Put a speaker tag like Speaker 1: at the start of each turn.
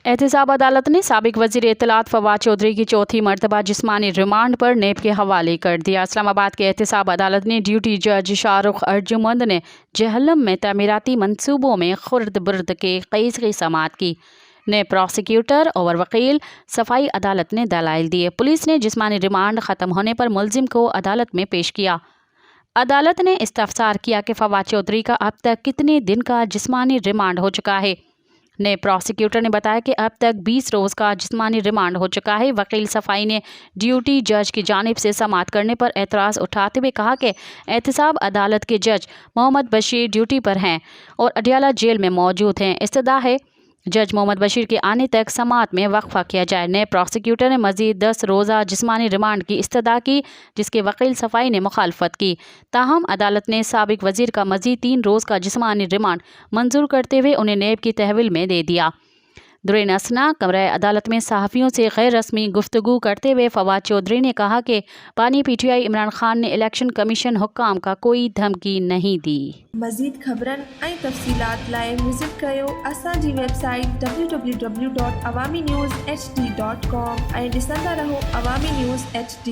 Speaker 1: एहतसाब अदालत ने साबिक वज़ीर इत्तलात फवाद चौधरी की चौथी मरतबा जिस्मानी रिमांड पर नेब के हवाले कर दिया। इस्लामाबाद के एहतसाब अदालत ने ड्यूटी जज शाहरुख अर्जुमंद ने जहलम में तमीराती मनसूबों में खुर्द बुर्द के केस की समाअत की। ने प्रोसिक्यूटर और वकील सफाई अदालत ने दलाइल दिए। पुलिस ने जिस्मानी रिमांड ख़त्म होने पर मुलजिम को अदालत में पेश किया। अदालत ने इस्तफसार किया कि फवाद चौधरी का अब तक कितने दिन का जिस्मानी रिमांड हो चुका है। ने प्रोसिक्यूटर ने बताया कि अब तक 20 रोज़ का जिस्मानी रिमांड हो चुका है। वकील सफाई ने ड्यूटी जज की जानिब से समाअत करने पर एतराज़ उठाते हुए कहा कि एहतसाब अदालत के जज मोहम्मद बशीर ड्यूटी पर हैं और अडियाला जेल में मौजूद हैं। इस्तदा है जज मोहम्मद बशीर के आने तक समाअत में वक्फा किया जाए। नए प्रोसिक्यूटर ने मज़ीद 10 रोज़ा जिस्मानी रिमांड की इस्तदा की, जिसके वकील सफाई ने मुखालफत की। ताहम अदालत ने साबिक वज़ीर का मज़ीद 3 रोज़ का जिस्मानी रिमांड मंजूर करते हुए उन्हें नेब की तहवील में दे दिया। दुरेन असना कमरा अदालत में सहाफ़ियों से गैर रस्मी गुफ्तगू करते हुए फवाद चौधरी ने कहा कि पानी PTI इमरान खान ने इलेक्शन कमीशन हुक्काम का कोई धमकी नहीं दी।
Speaker 2: मज़ीद ख़बरन ऐं तफ़सीलात लाइ विज़िट कयो असांजी वेबसाइट www.awamiNewsHD.com ऐं ॾिसंदा रहो अवामी न्यूज़ HD।